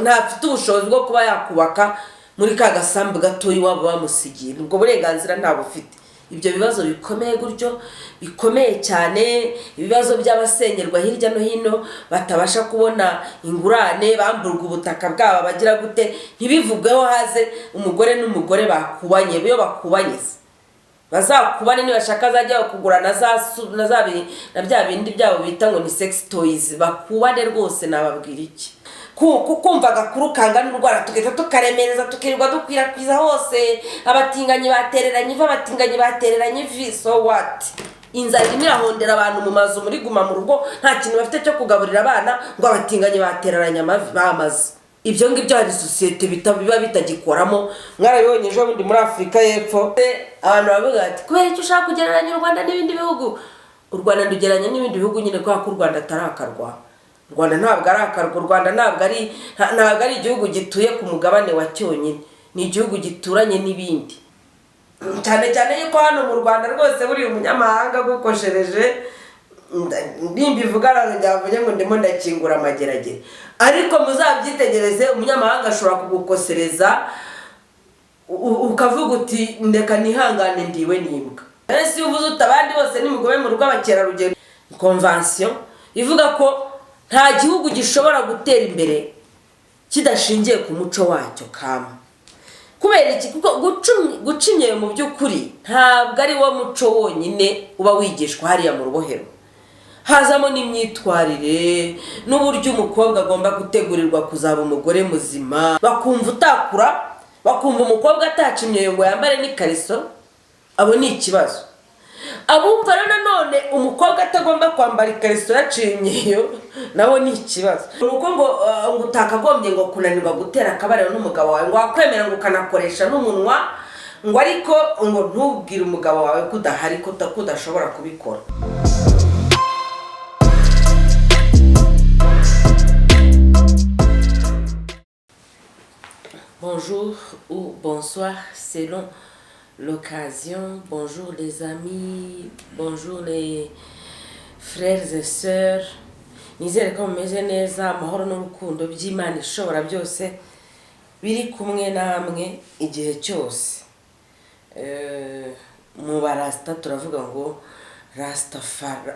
ntafite ubushobozi bwo kuba yakubaka muri ka gasambu gatoyi waba bamusigiye, ubwo burenganzira ntabwo ufite. Ibyo bibazo bikomeye gutyo, bikomeye cyane, ibibazo by'abasengerwa hirya no hino batabasha kubona ingurane, bamburwa ubutaka bwabo bagira gute, ntibivugweho haze umugore n'umugore bakubanye. Biyo bakubanye bazakubane nibashaka zajya kugura na bya bindi byabo bita ngo ni sex toys, bakubane rwose. Nababwira iki? Kumva agakuru kangana urwara tugahita tukaremereza tukirirwa dukwirakwiza hose, abatinganyi batereranye iva, abatinganyi batereranye ivi. So what? Inzara irimo irahondera abantu mu mazu muri guma mu rugo, nta kintu bafite cyo kugaburira abana, ngo abatinganyi batereranye amavi bamaze. Ibyo ngibyo hari societe biba bitagikoramo. Mwarabibonye ejo bundi muri Afurika y'Epfo abantu bavuga ati kubera icyo ushaka kugereranya u Rwanda n'ibindi bihugu. U Rwanda ndugereranya n'ibindi bihugu nyine kwa ko u Rwanda atarakarwa. U Rwanda ntabwo ari akarwa. U Rwanda ntabwo ari igihugu gituye ku mugabane wa cyonyine, ni igihugu gituranye n'ibindi. Cyane cyane yuko hano mu Rwanda rwose buri umunyamahanga gukoshereje nimbivuga aravuye ngo ndimo ndakingura amageragere, ariko muzabyitegereze umunyamahanga ashobora kugukosereza ukavuga uti ndeka nihangane ndiwe nimbwa. Ese uvuze utabandi bose nimugobe mu rugo abakerarugendo. Convention ivuga ko nta gihugu gishobora gutera imbere kidashingiye ku muco wacyo kama. Kubera iki? Kuko gucinye mu by'ukuri ntabwo ari wo muco wonyine uba wigishwa hariya mu rubohero. Hazamo n'imyitwarire n'uburyo umukobwa agomba gutegurirwa kuzaba umugore muzima. Bakumva utakura, bakumva umukobwa atacimye ngo yambare n'ikariso, abo ni ikibazo. Abumva rero nanone umukobwa atagomba kwambara ikariso yacimyeyo, nabo ni ikibazo. Nuko ngo utakagombye ngo kunanirwa gutera akabariro n'umugabo wawe, ngo wakwemera ngo ukanakoresha n'umunwa, ngo ariko ngo ntubwire umugabo wawe ko udahari, ko udashobora kubikora. Bonjour ou bonsoir selon l'occasion. Bonjour les amis, bonjour les frères et sœurs. Nizere ko mumeze neza, amahoro n'urukundo by'Imana ishobora byose biri kumwe namwe igihe cyose. Mu barasta turavuga ngo Rastafari,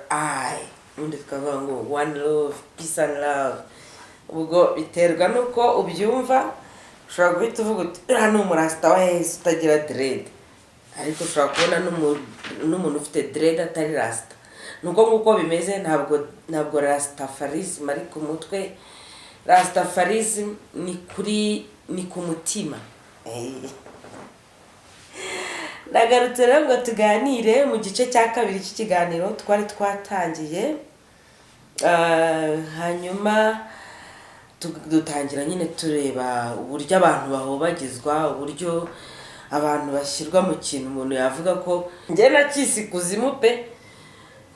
undi tukavuga ngo one love, peace and love. Ubwo biterwa nuko ubyumva. Ushobora guhita uvuga uti uriya ni umurasta wa Yesu utagira dread, ariko ushobora kubona n'umuntu ufite dread atari rasta. Nuko nguko bimeze. Ntabwo Rastafarism ari ku mutwe. Rastafarism ni ku mutima. Nagarutse rero ngo tuganire mu gice cya kabiri cy'ikiganiro twari twatangiye, hanyuma dutangira nyine tureba uburyo abantu bahobagizwa, uburyo abantu bashyirwa mu kintu umuntu yavuga ko njye nakisi kuzimu pe.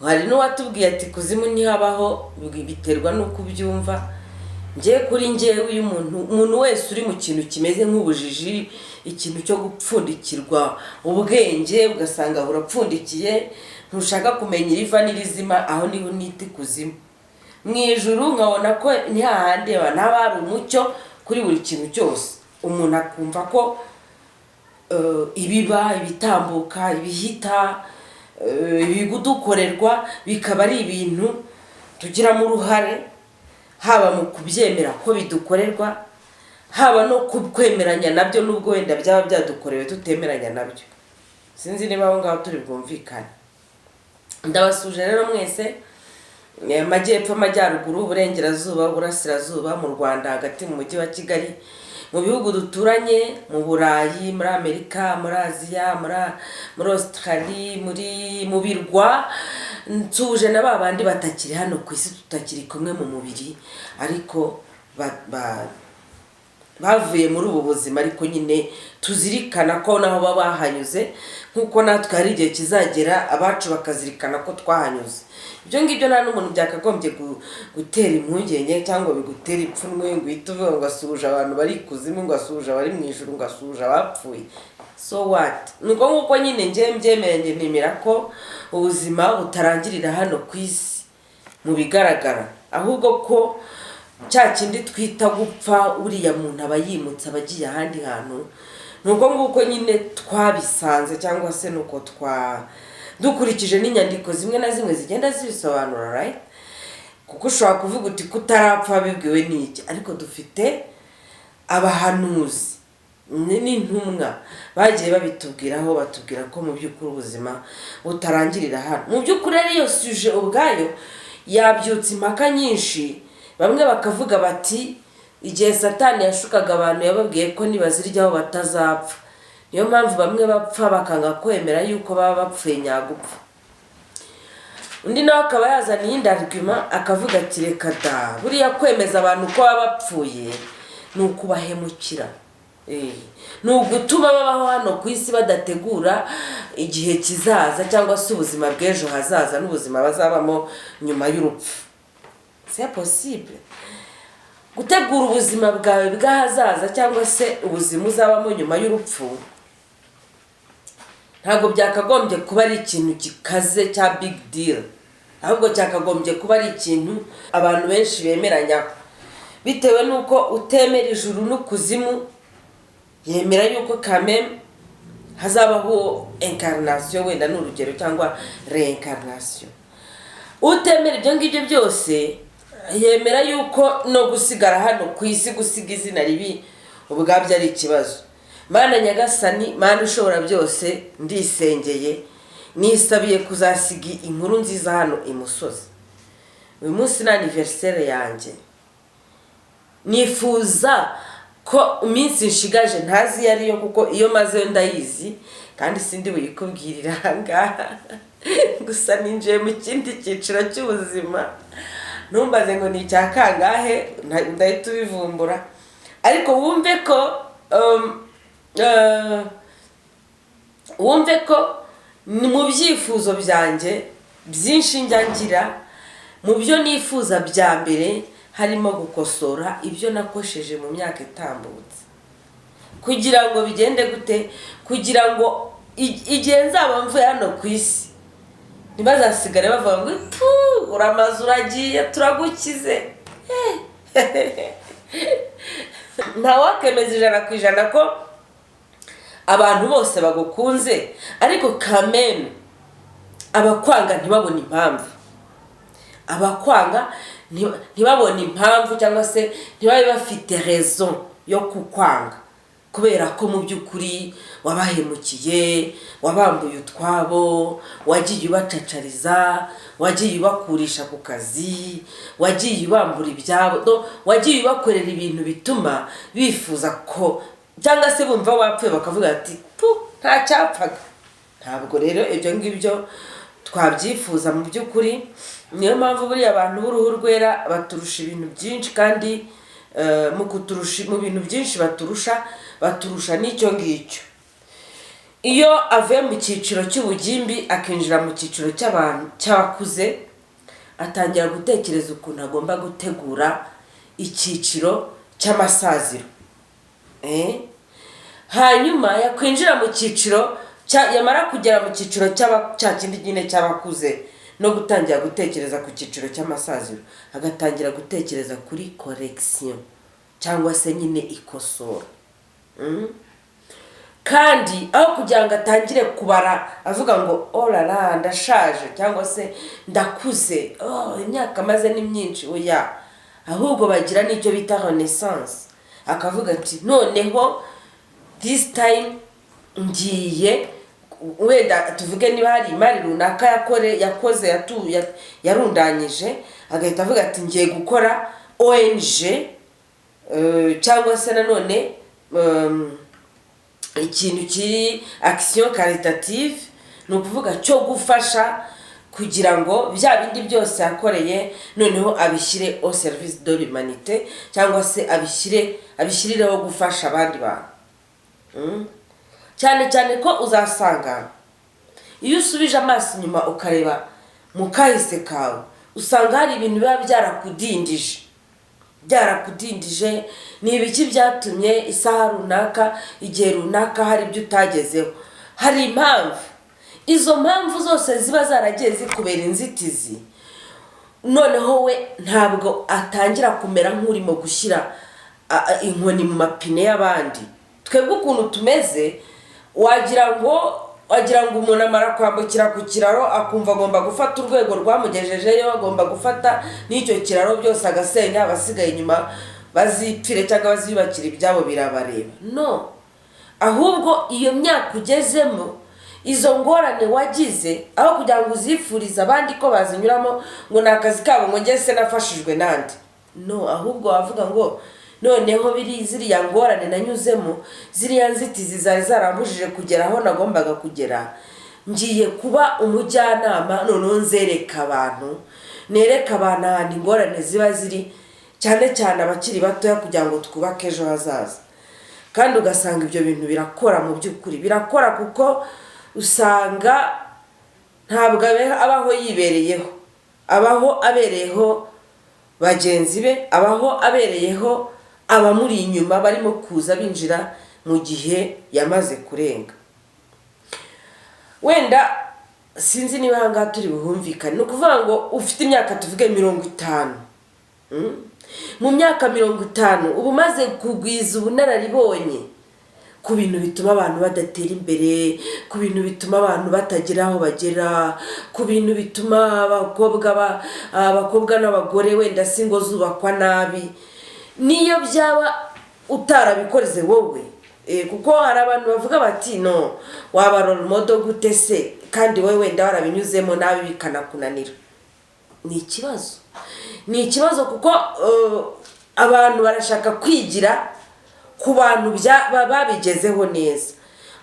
Hari n'uwatubwiye ati kuzimu ntihabaho, biterwa nuko ubyumva. Njye kuri njyewe uyu umuntu wese uri mu kintu kimeze nk'ubujiji, ikintu cyo gupfundikirwa ubwenge ugasanga burapfundikiye, ntushaka kumenya iriva n'irizima, aho niho nita kuzimu. Mu ijuru nkabona ko ni hahandi naba hari umucyo kuri buri kintu cyose. Umuntu akumva ko ibiba, ibitambuka, ibihita, ibigudukorerwa bikaba ari ibintu tugiramo uruhare, haba mu kubyemera ko bidukorerwa, haba no kwemeranya nabyo nubwo wenda byaba byadukorewe tutemeranya nabyo. Sinzi niba aho ngaho turi bwumvikane. Ndabasuje rero mwese, amajyepfo, amajyaruguru, uburengerazuba, uburasirazuba, mu Rwanda hagati mu mujyi wa Kigali, mu bihugu duturanye, mu Burayi, muri Amerika, muri Aziya, muri Australia, mu birwa. Nsuje na babandi batakiri hano ku isi, tutakiri kumwe mu mubiri, ariko bavuye muri ubu buzima, ariko nyine tuzirikana ko naho baba bahanyuze, nkuko natwe hari igihe kizagera abacu bakazirikana ko twahanyuze. Ibyo ngibyo nta n'umuntu byakagombye gutera impungenge cyangwa bigutera ipfunwe ngo uhite uvuga ngo asuje abantu bari kuzimu, ngo asuje abari mu ijuru, ngo asuje abapfuye. So what? Nuko nguko nyine njye mbyemeye nemera ko ubuzima butarangirira hano ku isi mu bigaragara, ahubwo ko cya kindi twita gupfa, uriya muntu aba yimutse aba agiye ahandi hantu. Nuko nguko nyine twabisanze, cyangwa se nuko dukurikije n'inyandiko zimwe na zimwe zigenda zibisobanura, right? Kuko ushobora kuvuga uti kutarapfa bibwiwe n'iki, ariko dufite abahanuzi n'intumwa bagiye babitubwiraho, batubwira ko mu by'ukuri ubuzima butarangirira hano. Mu by'ukuri ariyo suje ubwayo yabyutse impaka nyinshi. Bamwe bakavuga bati igihe Satani yashukaga abantu yababwiye ko nibaziryaho batazapfa, niyo mpamvu bamwe bapfa bakanga kwemera yuko baba bapfuye nyagupfa. Undi nawe akaba yazana iyindi argument akavuga ati reka da, buriya kwemeza abantu ko baba bapfuye ni ukubahemukira, ni ugutuma babaho hano ku isi badategura igihe kizaza cyangwa se ubuzima bw'ejo hazaza n'ubuzima bazabamo nyuma y'urupfu. C'est possible. Gutegura ubuzima bwawe bw'ahazaza cyangwa se ubuzima uzabamo nyuma y'urupfu ntabwo byakagombye kuba ari ikintu gikaze cya big deal, ahubwo cyakagombye kuba ari ikintu abantu benshi bemeranya, bitewe nuko utemera ijuru n'ukuzimu yemera yuko kameme hazabaho incarnation, wenda n'urugero, cyangwa reincarnation. Utemera ibyo ngibyo byose yemera yuko no gusigara hano ku isi, gusiga izina ribi ubwabyo ari ikibazo. Mana Nyagasani, Mana ushobora byose, ndisengeye nisabiye kuzasiga inkuru nziza hano imusozi. Uyu munsi ni anniversaire yanjye, nifuza ko iminsi nshigaje ntazi yariyo, kuko iyo maze ndayizi kandi sindi buyikubwirira ahangaha. Gusa ninjiye mu kindi cyiciro cy'ubuzima, ntumbaze ngo ni icya kangahe, ndahita ubivumbura. Ariko wumve ko ni mu byifuzo byanjye byinshi njya ngira, mu byo nifuza bya mbere harimo gukosora ibyo nakosheje mu myaka itambutse, kugira ngo bigende gute, kugira ngo igihe nzaba mvuye hano ku isi ntibazasigare bavuga ngo uramaze uragiye turagukize. Ntawakemeza 100% ko abantu bose bagukunze, ariko kameme abakwanga ntibabone impamvu, abakwanga ntibabone impamvu, cyangwa se ntibabe bafite raison yo kukwanga, kubera ko mu by'ukuri wabahemukiye, wabambuye utwabo, wagiye ubacacariza, wagiye ubakurisha ku kazi, wagiye ubambura ibyabo, wagiye ubakorera ibintu bituma bifuza ko, cyangwa se bumva wapfuye bakavuga ati nta cyapfaga. Ntabwo rero ibyo ngibyo twabyifuza mu by'ukuri. Niyo mpamvu buriya abantu b'uruhu rwera baturusha ibintu byinshi, kandi mu bintu byinshi baturusha n'icyo ngicyo. Iyo avuye mu cyiciro cy'ubugimbi akinjira mu cyiciro cy'abakuze, atangira gutekereza ukuntu agomba gutegura icyiciro cy'amasaziro. Hanyuma yakwinjira mu cyiciro yamara kugera mu cyiciro cya kindi nyine cy'abakuze, no gutangira gutekereza ku cyiciro cy'amasaziro, agatangira gutekereza kuri correction cyangwa se nyine ikosora. Kandi aho kugira ngo atangire kubara avuga ngo orara ndashaje cyangwa se ndakuze, imyaka maze ni myinshi, oya, ahubwo bagira n'icyo bita renaissance. Akavuga ati noneho this time ngiye, wenda tuvuge niba hari imari runaka yakoze yarundanyije, agahita avuga ati ngiye gukora ONG, cyangwa se nanone ikintu kiri action caritative, ni ukuvuga cyo gufasha kugira ngo bya bindi byose yakoreye noneho abishyire au service de l'humanité, cyangwa se abishyirireho gufasha abandi bantu. Cyane cyane ko uzasanga iyo usubije amaso inyuma ukareba mu kahise kawe, usanga hari ibintu biba byarakudindije. Ni ibiki byatumye isaha runaka, igihe runaka hari ibyo utagezeho, hari impamvu. Izo mpamvu zose ziba zaragiye zikubera inzitizi, noneho we ntabwo atangira kumera nk'urimo gushyira inkoni mu mapine y'abandi. Twebwe ukuntu tumeze wagira ngo umuntu amara kwambukira ku kiraro akumva agomba gufata urwego rwamugejejeyo, agomba gufata n'icyo kiraro byose agasenya, abasigaye inyuma bazipfire cyangwa bazibakira ibyabo birabareba. No, ahubwo iyo myaka ugezemo, izo ngorane wagize, aho kugira ngo uzifurize abandi ko bazinyuramo ngo ni akazi kabo ngo njye se nafashijwe nandi, no, ahubwo wavuga ngo noneho ziriya ngorane nanyuzemo, ziriya nzitizi zari zarambujije kugera aho nagombaga kugera, ngiye kuba umujyanama, noneho nereka abantu ahantu ingorane ziba ziri, cyane cyane abakiri batoya, kugira ngo twubake ejo hazaza. Kandi ugasanga ibyo bintu birakora, mu by'ukuri birakora, kuko usanga ntabwo abaho yibereyeho, abaho abereyeho bagenzi be, abaho abereyeho abamuri inyuma barimo kuza binjira mu gihe yamaze kurenga. Wenda sinzi niba hanga turi buhumvikane, no kuvuga ngo ufite imyaka tuvuge 50, mu myaka 50 ubu maze kugwiza ubunararibonye ku bintu bituma abantu badatera imbere, ku bintu bituma abantu batagira aho bagera, ku bintu bituma abakobwa n'abagore wenda singo zubakwa nabi, niyo byaba utarabikoreze wowe, kuko hari abantu bavuga bati no, waba role model gute se kandi wowe wenda warabinyuzemo nabi bikanakunanira. Ni ikibazo kuko abantu barashaka kwigira ku bantu babigezeho neza,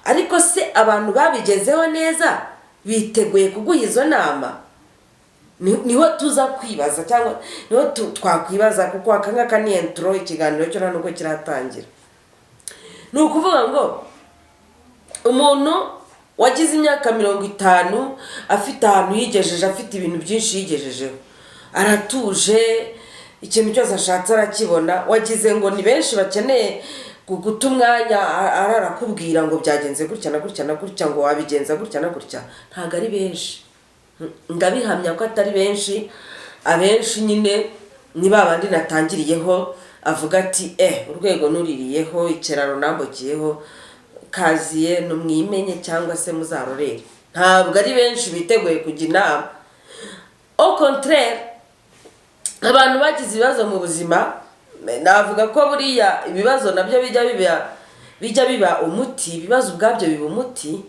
ariko se abantu babigezeho neza biteguye kuguha izo nama? Niho tuza kwibaza, cyangwa niho twakwibaza, kuko akangaka ni intro ikiganiro cyo nubwo kiratangira. Ni ukuvuga ngo umuntu wagize imyaka 50 afite ahantu yigejeje, afite ibintu byinshi yigejejeho, aratuje, ikintu cyose ashatse arakibona, wagize ngo ni benshi bakeneye guta umwanya ararakubwira ngo byagenze gutya na gutya na gutya, ngo wabigenza gutya na gutya, ntago ari benshi. Ngabihamya ko atari benshi. Abenshi nyine ni babandi natangiriyeho, avuga ati urwego nuririyeho, ikiraro nambukiyeho, kaziye no mwimenye cyangwa se muzarorere. Ntabwo ari benshi biteguye kujya inama. Au contraire, abantu bagize ibibazo mu buzima, navuga ko buriya ibibazo nabyo bijya biba umuti, ibibazo ubwabyo biba umuti.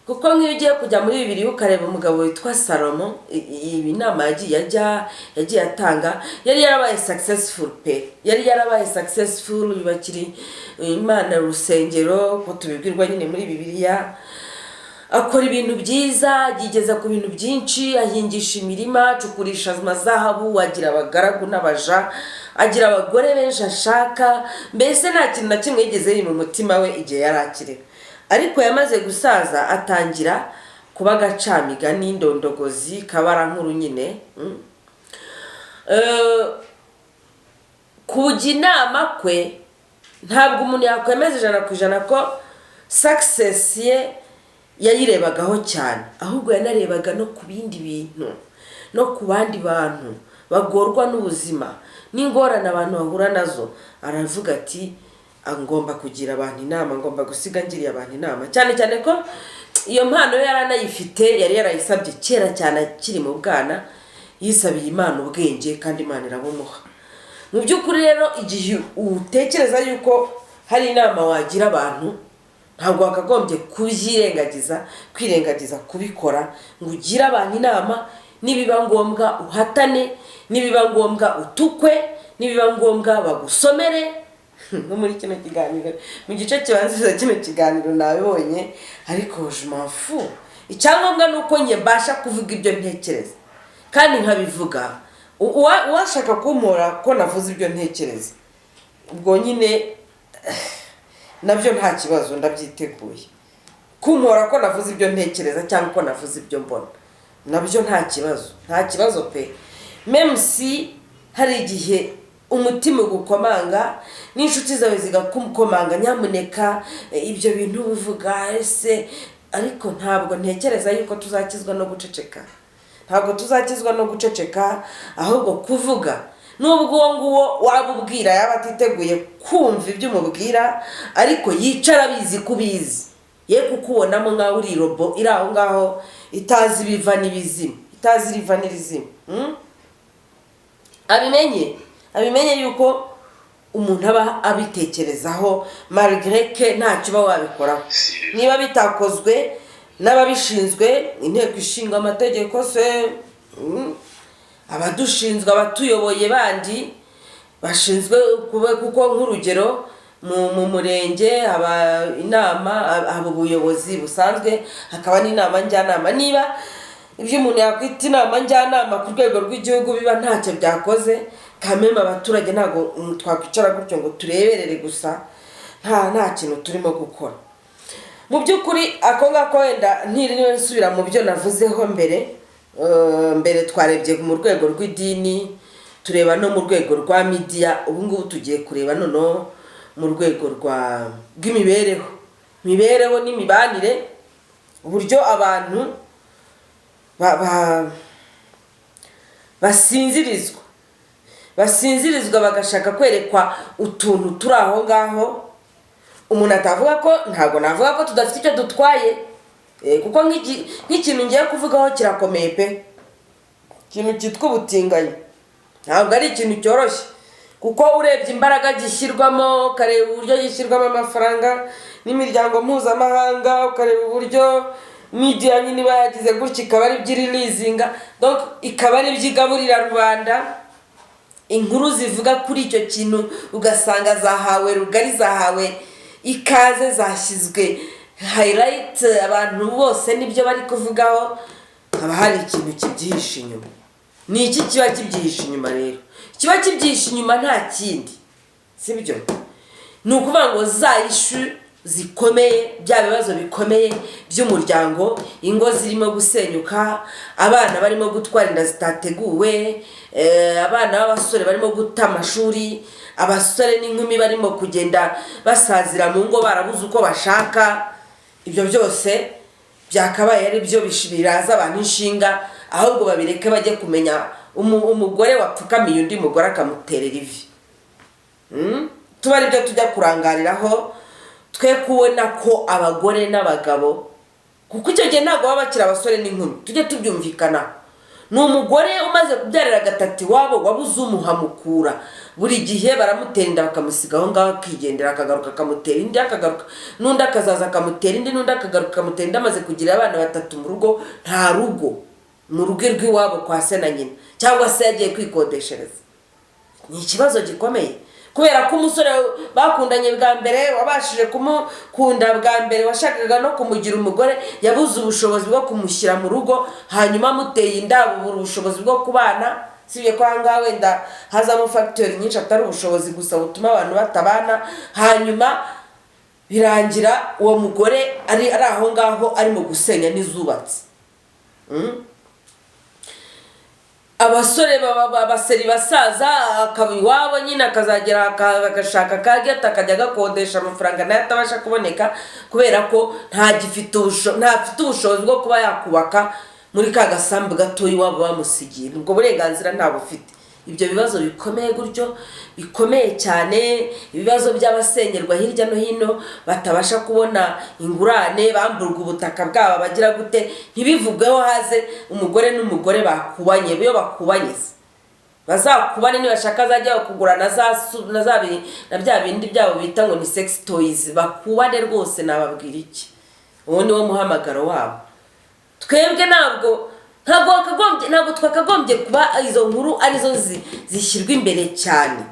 Kuko nk'iyo ugiye kujya muri Bibiliya ukareba umugabo witwa Salomo, ibi nama yagiye atanga, yari yarabaye successful pe, yari yarabaye successful, yubakiri Imana urusengero ko tubibwirwa nyine muri Bibiliya, akora ibintu byiza, yigeza ku bintu byinshi, ahingisha imirima, acukurisha amazahabu, agira abagaragu n'abaja, agira abagore benshi ashaka, mbese nta kintu na kimwe yigeze yiri mu mutima we igihe yarakire. Ariko yamaze gusaza atangira kuba gacamigani, ndondogozi, kabara nkuru nyine. Kujya inama kwe ntabwo umuntu yakwemeza 100% ko success ye yayirebagaho cyane, ahubwo yanarebaga no ku bindi bintu, no ku bandi bantu bagorwa n'ubuzima n'ingorane abantu bahura nazo. Aravuga ati ngomba kugira abantu inama, ngomba gusiga ngiriye abantu inama, cyane cyane ko iyo mpano yaranayifite, yari yarayisabye kera cyane akiri mu bwana, yisabiye Imana ubwenge kandi Imana irabumuha. Mu by'ukuri rero igihe utekereza yuko hari inama wagira abantu, ntabwo wakagombye kwirengagiza kubikora, ngo ugire abantu inama, nibiba ngombwa uhatane, nibiba ngombwa utukwe, nibiba ngombwa bagusomere. No muri kino kiganiro, mu gice kibanza kino kiganiro nabibonye, ariko je m'en fous. Icyangombwa nuko njye mbasha kuvuga ibyo ntekereza, kandi nkabivuga uwashaka kumpora ko navuze ibyo ntekereza, ubwo nyine nabyo nta kibazo, ndabyiteguye. Kumpora ko navuze ibyo ntekereza cyangwa ko navuze ibyo mbona, nabyo nta kibazo pe. Même si hari igihe umutima gukomanga n'inshuti zawe zigakomanga, nyamuneka ibyo bintu uvuga ese, ariko ntabwo ntekereza yuko tuzakizwa no guceceka. ntabwo tuzakizwa no guceceka ahubwo kuvuga. Nubwo uwo nguwo waba ubwira yaba atiteguye kumva ibyo umubwira, ariko yicara abizi kubizi, ye kukubonamo nkaho uri robo iri aho ngaho itazi ibiva n'ibizima, itazi iriva n'irizima. abimenye yuko umuntu aba abitekerezaho malgré que ntacyo uba wabikoraho. Niba bitakozwe n'ababishinzwe, inteko ishinga amategeko se, abadushinzwe, abatuyoboye bandi bashinzwe, kuko nk'urugero mu murenge haba inama, haba ubuyobozi busanzwe, hakaba n'inama njyanama. Niba ibyo umuntu yakwita inama njyanama ku rwego rw'igihugu biba ntacyo byakoze, kameme abaturage ntabwo twakwicara gutyo ngo tureberere gusa, nta kintu turimo gukora. Mu by'ukuri ako ngako wenda ntiriwe nsubira mu byo navuzeho mbere twarebye mu rwego rw'idini, tureba no mu rwego rwa media, ubu ngubu tugiye kureba noneho mu rwego rw'imibereho n'imibanire, uburyo abantu basinzirizwa bagashaka kwerekwa utuntu turi aho ngaho. Umuntu atavuga ko, ntabwo navuga ko tudafite icyo dutwaye, kuko nk'ikintu ngiye kuvugaho kirakomeye pe, ikintu cyitwa ubutinganyi ntabwo ari ikintu cyoroshye, kuko urebye imbaraga gishyirwamo, ukareba uburyo gishyirwamo amafaranga n'imiryango mpuzamahanga, ukareba uburyo media nyine iba yagize gutya, ikaba ari byo irilizinga, donc ikaba ari byo igaburira rubanda. Inkuru zivuga kuri icyo kintu ugasanga zahawe rugari, zahawe ikaze, zashyizwe highlight, abantu bose nibyo bari kuvugaho. Haba hari ikintu kibyihishe inyuma. Ni iki kiba kibyihishe inyuma rero? Kiba kibyihishe inyuma nta kindi, sibyo? Ni ukuvuga ngo za issue zikomeye, bya bibazo bikomeye by'umuryango, ingo zirimo gusenyuka, abana barimo gutwara inda zitateguwe, abana b'abasore barimo guta amashuri, abasore n'inkumi barimo kugenda basazira mu ngo barabuze uko bashaka. Ibyo byose byakabaye ari byo biraza abantu inshinga, ahubwo babireke bajye kumenya umugore wapfukamiye undi mugore akamuterera ivi. Tuba ari byo tujya kurangariraho, twe kubona ko abagore n'abagabo, kuko icyo gihe ntabwo baba bakiri abasore n'inkumi, tujye tubyumvikana. Ni umugore umaze kubyarira gatatu iwabo wabuze umuhamukura, buri gihe baramutenda bakamusiga aho ngaho akigendera, akagaruka akamutera indi, akagaruka n'undi akazaza akamutera indi, n'undi akagaruka akamutera indi. Amaze kugira abana batatu mu rugo, nta rugo mu rugo rw'iwabo kwa se na nyina, cyangwa se yagiye kwikodeshereza. Ni ikibazo gikomeye, kubera ko umusore bakundanye bwa mbere, wabashije kumukunda bwa mbere, washakaga no kumugira umugore, yabuze ubushobozi bwo kumushyira mu rugo, hanyuma amuteye inda, bubura ubushobozi bwo kubana. Sibye ko ahangaha wenda hazamo factor nyinshi, atari ubushobozi gusa butuma abantu batabana, hanyuma birangira uwo mugore ari aho ngaho arimo gusenya n'izubatse. Abasore baseri basaza, akaba iwabo nyine, akazagera agashaka kageta, akajya agakodesha amafaranga nayo atabasha kuboneka, kubera ko ntafite ubushobozi bwo kuba yakubaka muri ka gasambu gatoya iwabo bamusigiye. Ubwo burenganzira ntabwo ufite. Ibyo bibazo bikomeye gutyo, bikomeye cyane, ibibazo by'abasengerwa hirya no hino, batabasha kubona ingurane, bamburwa ubutaka bwabo, bagira gute, ntibivugweho haze umugore n'umugore bakubanye. Iyo bakubanye bazakubane, nibashaka zajya kugura na bya bindi byabo bita ngo ni sex toys, bakubane rwose. Nababwira iki? Uwo ni wo muhamagaro wabo. Twebwe ntabwo twakagombye kuba izo nkuru arizo zishyirwa imbere cyane.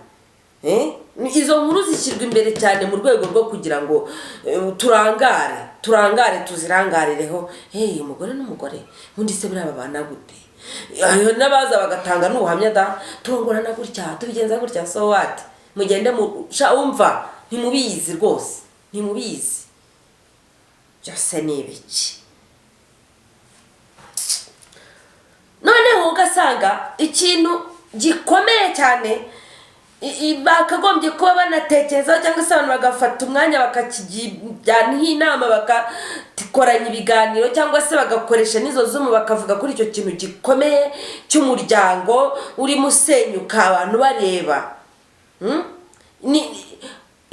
Izo nkuru zishyirwa imbere cyane mu rwego rwo kugira ngo turangare tuzirangarireho. Umugore n'umugore undi se buriya babana gute? N'abaza bagatanga n'ubuhamya, da turongorana gutya, tubigenza gutya, so what? Mugende umva, ntimubizi rwose, ntimubizi. Byose ni ibiki? Noneho ugasanga ikintu gikomeye cyane bakagombye kuba banatekerezaho cyangwa se abantu bagafata umwanya bakakijyanaho inama bakakoranya ibiganiro cyangwa se bagakoresha n'izo zumu bakavuga kuri icyo kintu gikomeye cy'umuryango urimo usenyuka abantu bareba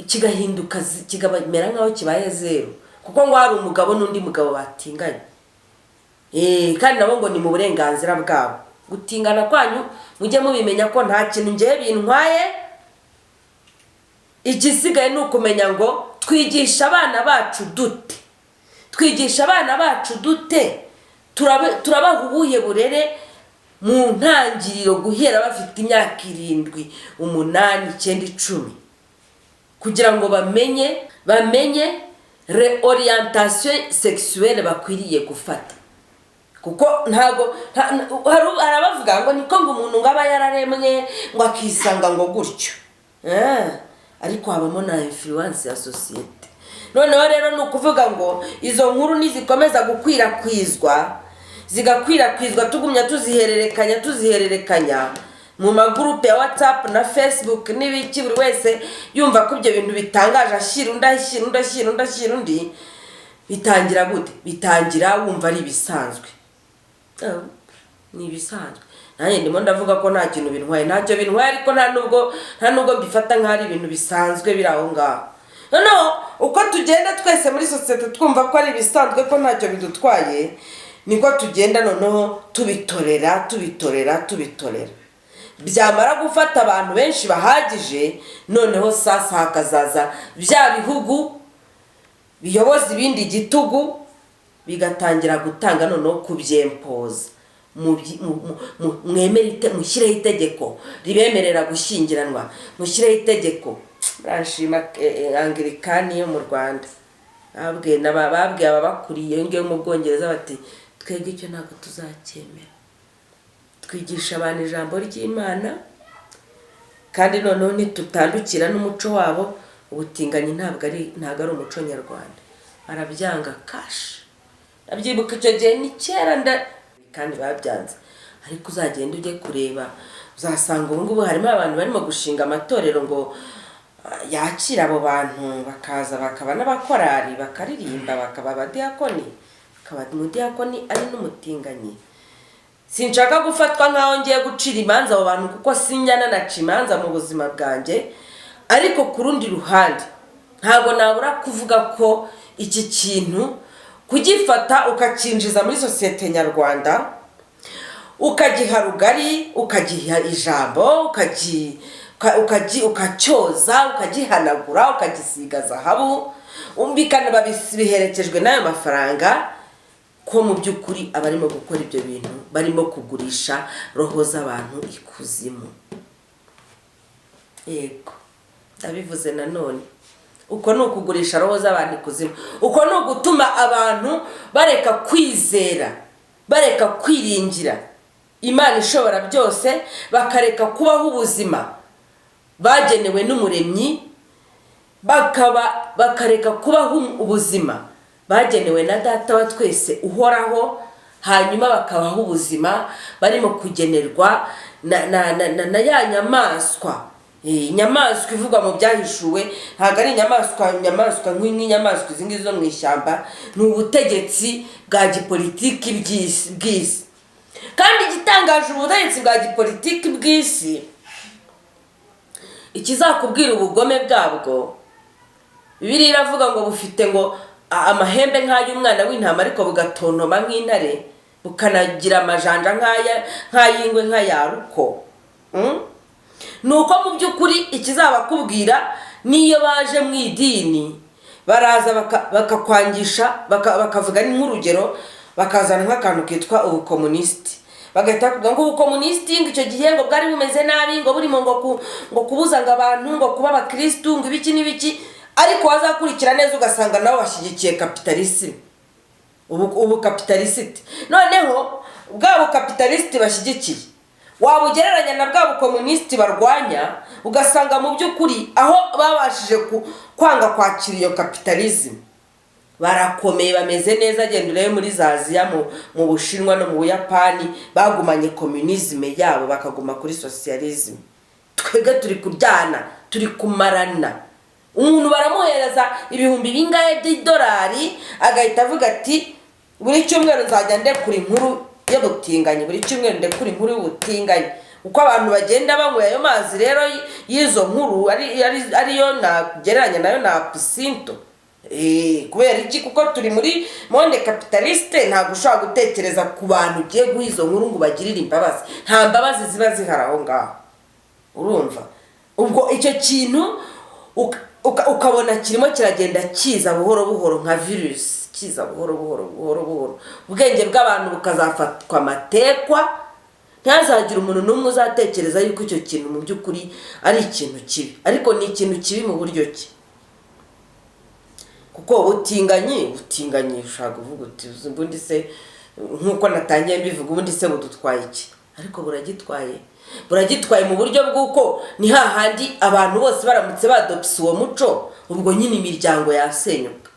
kigahinduka kigamera nk'aho kibaye zero kuko ngo hari umugabo n'undi mugabo batinganye kandi nabo ngo ni mu burenganzira bwabo gutingana kwanyu mujye mubimenya ko nta kintu ngiye bintwaye igisigaye ni ukumenya ngo twigisha abana bacu dute turabaha ubuhe burere mu ntangiriro guhera bafite imyaka 7, 8, 9, 10 kugira ngo bamenye reorientation sexuelle bakwiriye gufata kuko ntago harabavuga ngo niko ngo umuntu ngaba yararemwe ngo akisanga ngo gutyo ariko habamo na influence ya societe noneho rero ni ukuvuga ngo izo nkuru nizikomeza gukwirakwizwa zigakwirakwizwa tugumya tuzihererekanya mu magroupe ya WhatsApp na Facebook n'ibiki buri wese yumva ko ibyo bintu bitangaje ashira undi bitangira gute bitangira wumva ari bisanzwe ni bisanzwe nanjye ndimo ndavuga ko nta kintu bintwaye ntacyo bintwaye ariko nta nubwo mbifata nk'ari ibintu bisanzwe biri aho ngaho noneho uko tugenda twese muri societe twumva ko ari bisanzwe ko ntacyo bidutwaye niko tugenda noneho tubitorera byamara gufata abantu benshi bahagije noneho sasa hakazaza bya bihugu biyoboza ibindi gitugu bigatangira gutanga noneho kubyempoza mwemerite mushireho itegeko ribemerera gushyingiranwa mushireho itegeko rashima Anglikani yo mu Rwanda babwiye ababakuriye ngiye mu Bwongereza bati twebwe icyo ntabwo tuzacyemera twigisha abantu ijambo ry'Imana kandi noneho ntitutandukira n'umuco wabo ubutinganyi ntabwo ari umuco nyarwanda arabyanga kashi abyibuka icyo gihe ni kera kandi babyanze ariko uzagenda ujye kureba uzasanga ubu ngubu harimo abantu barimo gushinga amatorero ngo yakira abo bantu bakaza bakaba n'abakorari bakaririmba bakaba abadiyakoni akaba umudiyakoni ari n'umutinganyi sinshaka gufatwa nkaho ngiye gucira imanza abo bantu kuko sinjyana naca imanza mu buzima bwanjye ariko ku rundi ruhande ntabwo nabura kuvuga ko iki kintu kugifata ukacinjiza muri societe nyarwanda ukagiha rugari ukagiha ijambo ukacyoza ukagihanagura ukagisiga zahabu umbikana babiherekejwe n'ayo mafaranga ko mu by'ukuri abarimo gukora ibyo bintu barimo kugurisha roho z'abantu ikuzimu yego ndabivuze nanone uko ni ukugurisha roho z'abantu ikuzimu uko ni ugutuma abantu bareka kwizera bareka kwiringira Imana ishobora byose bakareka kubaho ubuzima bagenewe n'umuremyi bakareka kubaho ubuzima bagenewe na data wa twese uhoraho hanyuma bakabaho ubuzima barimo kugenerwa na ya nyamaswa inyamaswa ivugwa mu byahishuwe ntabwo ari inyamaswa nk'inyamaswa izi ngizi zo mu ishyamba ni ubutegetsi bwa gipolitiki bw'isi kandi igitangaje ubutegetsi bwa gipolitiki bw'isi ikizakubwira ubugome bwabwo Bibiliya iravuga ngo bufite ngo amahembe nk'ay'umwana w'intama ariko bugatontoma nk'intare bukanagira amajanja nk'ay'ingwe nk'ayaruko nuko mu by'ukuri ikizabakubwira niyo baje mu idini baraza bakakwangisha bakavuga ni nk'urugero bakazana nk'akantu kitwa ubukomunisiti bagahita kuvuga ngo ubukomunisiti ngo icyo gihe ngo bwari bumeze nabi ngo burimo ngo kubuza ngo abantu ngo kuba abakristu ngo ibiki n'ibiki ariko wazakurikira neza ugasanga nabo bashyigikiye kapitalisme ubu kapitalisite noneho bwa bukapitalisite bashyigikiye wabugereranya na bwa bukomunisiti barwanya ugasanga mu by'ukuri aho babashije kwanga kwakira iyo kapitalisme barakomeye bameze neza genda urebe muri za Aziya mu Bushinwa no mu Buyapani bagumanye communisme yabo bakaguma kuri socialisme twebwe turi kuryana, turi kumarana. Umuntu baramuhereza ibihumbi bingahe by'idolari agahita avuga ati buri cyumweru nzajya ndekura inkuru y'ubutinganyi, buri cyumweru ndekura inkuru y'ubutinganyi. Uko abantu bagenda banyweye ayo mazi rero y'izo nkuru ariyo nagereranya nayo na Apusinto. Kubera iki? Kuko turi muri monde capitaliste, ntabwo ushobora gutekereza ku bantu ugiye guha izo nkuru ngo bagirire imbabazi. Nta mbabazi ziba zihari aho ngaho, urumva? Ubwo icyo kintu ukabona kirimo kiragenda kiza buhoro buhoro nka virus, kiza buhoro buhoro. Ubwenge bw'abantu bukazafatwa amatekwa, ntazagira umuntu n'umwe uzatekereza yuko icyo kintu mu by'ukuri ari ikintu kibi. Ariko ni ikintu kibi mu buryo ki? Kuko ubutinganyi ushaka kuvuga uti ubundi se, nkuko natangiye mbivuga, ubundi se budutwaye iki? Ariko buragitwaye mu buryo bw'uko ni hahandi abantu bose baramutse badopsa uwo muco, ubwo nyine imiryango yasenyuka.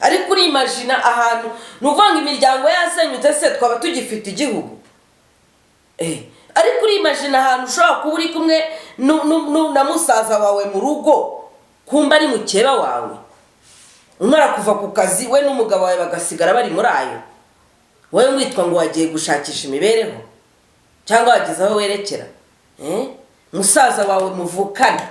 Ariko urimagina ahantu nuvanga imiryango yasenyutse, se twaba tugifite igihugu? Ariko urimagina ahantu ushobora kuba uri kumwe na musaza wawe mu rugo, kumba ari mukeba wawe, umara kuva ku kazi we n'umugabo wawe bagasigara bari muri ayo, wowe witwa ngo wagiye gushakisha imibereho cyangwa wageze aho werekera. Musaza wawe muvukana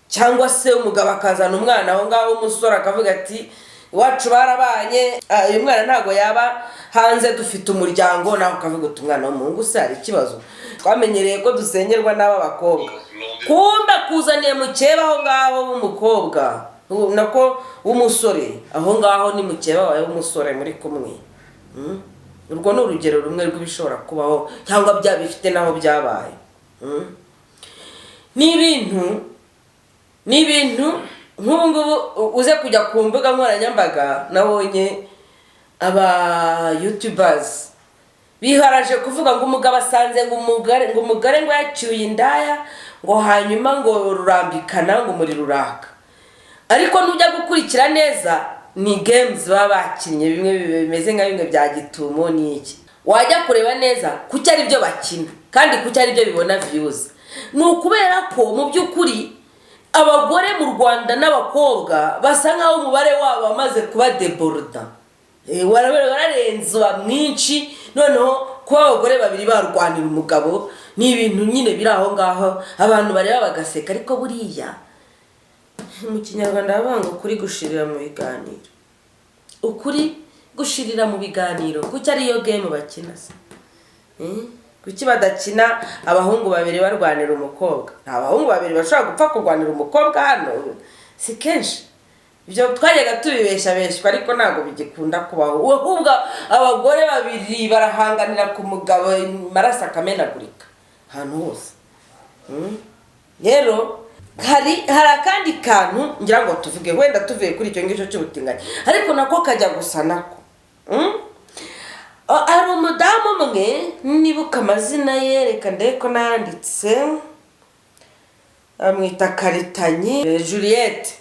cyangwa se umugabo akazana umwana aho ngaho w'umusore akavuga ati iwacu barabanye, uyu mwana ntago yaba hanze, dufite umuryango. Nawe ukavuga uti umwana w'umuhungu se hari ikibazo? Twamenyereye ko dusengerwa n'aba bakobwa, kumbe kuzaniye mukeba aho ngaho w'umukobwa nako w'umusore, aho ngaho ni mukeba wawe w'umusore muri kumwe. Urwo ni urugero rumwe rw'ibishobora kubaho cyangwa bya bifite naho byabaye. Ni ibintu nk'ubu ngubu uze kujya ku mbuga nkoranyambaga, nabonye aba YouTubers biharaje kuvuga ngo umugabo asanze ngo umugore ngo yacyuye indaya, ngo hanyuma ngo rurambikana ngo muri ruraka. Ariko nujya gukurikira neza ni games baba bakinnye, bimwe bimeze nka bimwe bya gitumo n'iki. Wajya kureba neza kuki ari byo bakina kandi kuki ari byo bibona views. Ni ukubera ko mu by'ukuri abagore mu Rwanda n'abakobwa basa nkaho umubare wabo amaze kuba deborda. Wararenze mwinshi, noneho kuba abagore babiri barwanira umugabo ni ibintu nyine biri aho ngaho, abantu bareba bagaseka. Ariko buriya mu Kinyarwanda bavuga ukuri gushirira mu biganiro. Ukuri gushirira mu biganiro kuki ariyo game bakina se? Kuki badakina abahungu babiri barwanira umukobwa? Nta bahungu babiri bashobora gupfa kurwanira umukobwa hano, si kenshi. Ibyo twajyaga tubibeshabeshwa ariko ntabwo bigikunda kubaho. Ahubwo abagore babiri barahanganira ku mugabo, maraso akamenagurika ahantu hose. Rero hari akandi kantu ngira ngo tuvuge, wenda tuvuye kuri icyo ngicyo cy'ubutinganyi, ariko nako kajya gusa nako. Ari umudamu umwe nibuka amazina ye, reka ndeko nanditse, amwita Karitanyi Juliette.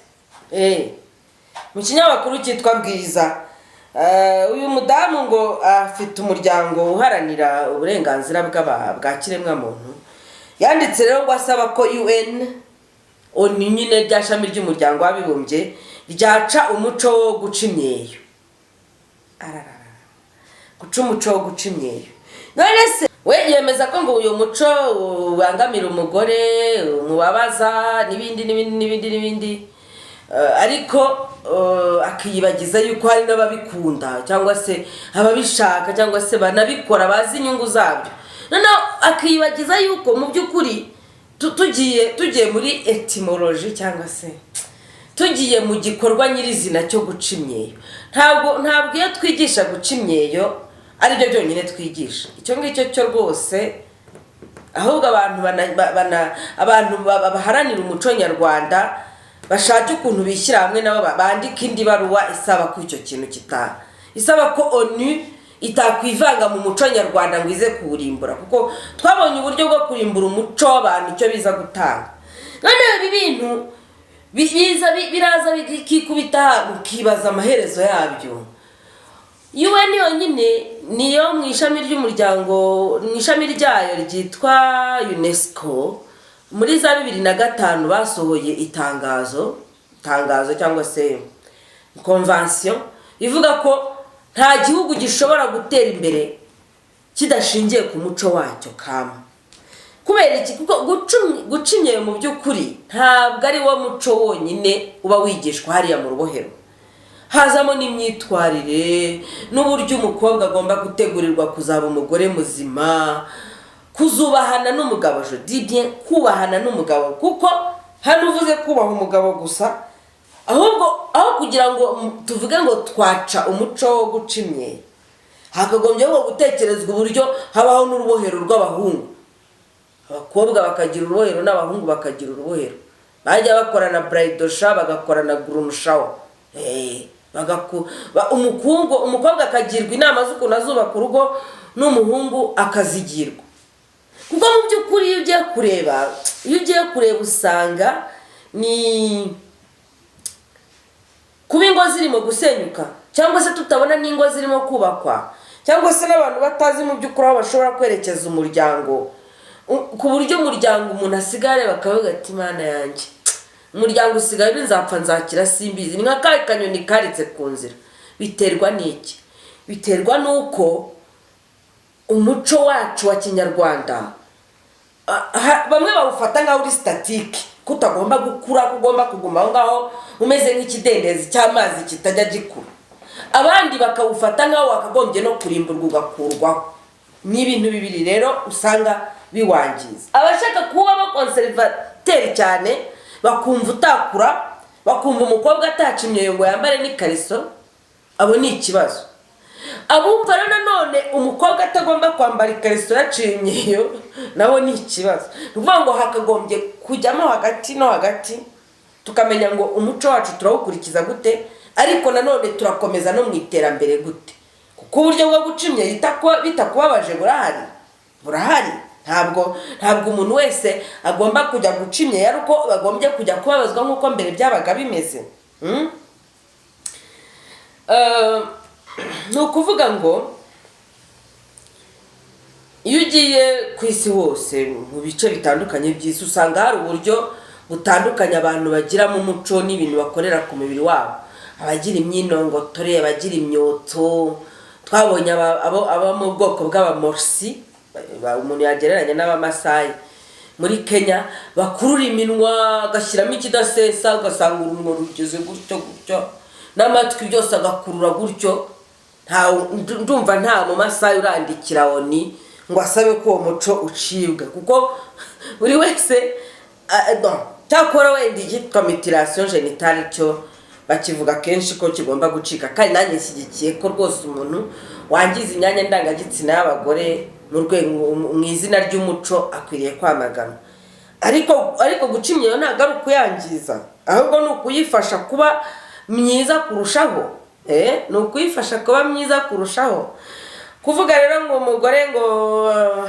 Mu kinyamakuru cyitwa Bwiza, uyu mudamu ngo afite umuryango uharanira uburenganzira bwa kiremwamuntu. Yanditse rero ngo asaba ko UN nyine rya shami ry'umuryango w'abibumbye ryaca umuco wo guca imyeyo. Guca umuco wo guca imyeyo. None se we yemeza ko ngo uyu muco ubangamira umugore, umubabaza n'ibindi, ariko akiyibagiza yuko hari n'ababikunda cyangwa se ababishaka cyangwa se banabikora bazi inyungu zabyo. Noneho akiyibagiza yuko mu by'ukuri tugiye muri etymology cyangwa se tugiye mu gikorwa nyirizina cyo guca imyeyo, ntabwo iyo twigisha guca imyeyo ari byo byonyine twigisha. Icyo ngicyo cyo rwose, ahubwo abantu baharanira umuco nyarwanda bashaka ukuntu bishyira hamwe nabo bandika indi baruwa isaba ko icyo kintu isaba ko ONU itakwivanga mu muco nyarwanda ngo ize kuwurimbura, kuko twabonye uburyo bwo kurimbura umuco w'abantu icyo biza gutanga. None ibi bintu biraza bikikubita ukibaza amaherezo yabyo. UN yonyine niyo mu ishami ry'umuryango, mu ishami ryayo ryitwa UNESCO, muri za 2005 basohoye itangazo cyangwa se convention ivuga ko nta gihugu gishobora gutera imbere kidashingiye ku muco wacyo kama. Kubera iki? Kuko gucinye mu by'ukuri ntabwo ari wo muco wonyine uba wigishwa hariya mu rubohero. Hazamo n'imyitwarire n'uburyo umukobwa agomba gutegurirwa kuzaba umugore muzima, kuzubahana n'umugabo. Je dis bien kubahana n'umugabo, kuko hano uvuze kubaha umugabo gusa, ahubwo aho kugira ngo tuvuge ngo twaca umuco wo gucimye, hakagombye ngo gutekerezwa uburyo habaho n'urubohero rw'abahungu. Abakobwa bakagira urubohero n'abahungu bakagira urubohero. Bajya bakorana bridal shower, bagakorana groom shower. Umukobwa akagirwa inama z'ukuntu azubaka urugo, n'umuhungu akazigirwa. Kuko mu by'ukuri iyo ugiye kureba usanga ni kuba ingo zirimo gusenyuka, cyangwa se tutabona n'ingo zirimo kubakwa, cyangwa se n'abantu batazi mu by'ukuri aho bashobora kwerekeza umuryango, ku buryo umuryango umuntu asigare bakavuga ati Mana yanjye, umuryango usigaye nzapfa nzakira simbizi. Ni nka kanyoni karitse ku nzira. Biterwa n'iki? Biterwa n'uko umuco wacu wa Kinyarwanda bamwe bawufata nkaho uri statique, kutagomba gukura, kugomba kuguma aho ngaho umeze nk'ikidendezi cy'amazi kitajya gikura. Abandi bakawufata nkaho wakagombye no kurimburwa ugakurwaho. Ni ibintu bibiri rero usanga biwangiza. Abashaka kuba abakonservateri cyane bakumva utakura, bakumva umukobwa atacimye ngo yambare n'ikariso, abo ni ikibazo. Abumva rero none umukobwa atagomba kwambara ikariso yacimyeyo, nabo ni ikibazo. Nuvuga ngo hakagombye kujyamo hagati no hagati, tukamenya ngo umuco wacu turawukurikiza gute, ariko nanone turakomeza no mu iterambere gute. Kuko uburyo bwo gucimye bitakubabaje burahari. Ntabwo umuntu wese agomba kujya gucimye yari uko bagombye kujya kubabazwa nk'uko mbere byabaga bimeze. Ni ukuvuga ngo iyo ugiye ku isi hose mu bice bitandukanye by'isi, usanga hari uburyo butandukanye abantu bagira mu muco n'ibintu bakorera ku mubiri wabo. Abagira imyinongotore, abagira imyotso. Twabonye abo mu bwoko bw'abamorsi, umuntu yagereranya n'abamasayi. Muri Kenya bakurura iminwa agashyiramo ikidasesa, ugasanga urumwo rugeze gutyo n'amatwi byose agakurura gutyo. Ndumva nta mu masayi urandikira oni ngo asabe ko uwo muco ucibwa, kuko buri wese cyakora wenda igitwa mutilation génitale cyo bakivuga kenshi ko kigomba gucika, kandi nanjye nshyigikiye ko rwose umuntu wangiza imyanya ndangagitsina y'abagore mu izina ry'umuco akwiriye kwamagana. Ariko gucimya yo ntabwo ari ukuyangiza, ahubwo ni ukuyifasha kuba myiza kurushaho. Ni ukuyifasha kuba myiza kurushaho. Kuvuga rero ngo umugore ngo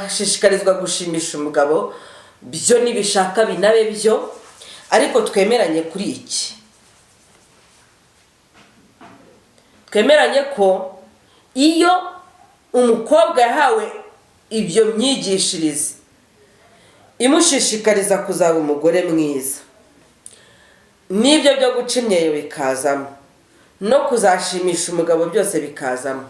ashishikarizwa gushimisha umugabo, byo nibishaka binabe byo, ariko twemeranye kuri iki. Twemeranye ko iyo umukobwa yahawe ibyo myigishirize imushishikariza kuzaba umugore mwiza, n'ibyo byo guca imyeyo bikazamo, no kuzashimisha umugabo byose bikazamo,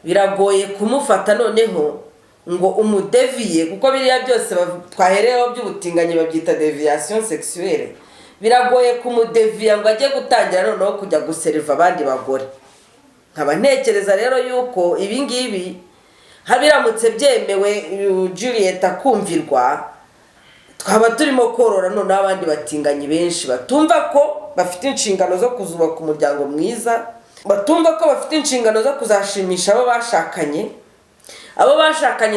biragoye kumufata noneho ngo umudeviye, kuko biriya byose twahereyeho by'ubutinganyi babyita deviation sexuelle. Biragoye kumudeviya ngo ajye gutangira noneho kujya guseriva abandi bagore. Nkaba ntekereza rero yuko ibi ngibi habiramutse byemewe Juliet akumvirwa, twaba turimo korora noneho abandi batinganyi benshi batumva ko bafite inshingano zo kuzubaka umuryango mwiza, batumva ko bafite inshingano zo kuzashimisha abo bashakanye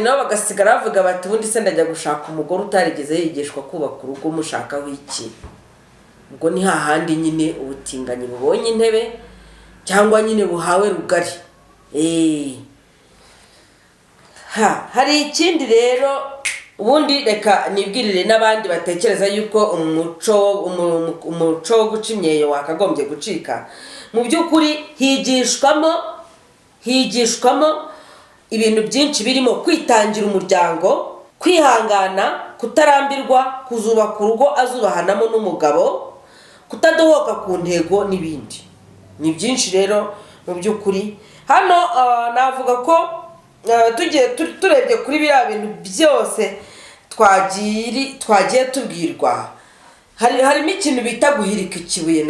nabo bagasigara bavuga bati ubundi se ndajya gushaka umugore utarigeze yigishwa kubaka urugo, mushakaho iki? Ubwo ni hahandi nyine ubutinganyi bubonye intebe, cyangwa nyine buhawe rugari. Hari ikindi rero, ubundi reka nibwirire n'abandi batekereza yuko umuco wo guca imyeyo wakagombye gucika. Mu by'ukuri higishwamo ibintu byinshi birimo kwitangira umuryango, kwihangana, kutarambirwa, kuzubaka urugo azubahanamo n'umugabo, kutadohoka ku ntego n'ibindi. Ni byinshi rero mu by'ukuri. Hano navuga ko turebye kuri biriya bintu byose twagiye tubwirwa, harimo ikintu bita guhirika ikibuye.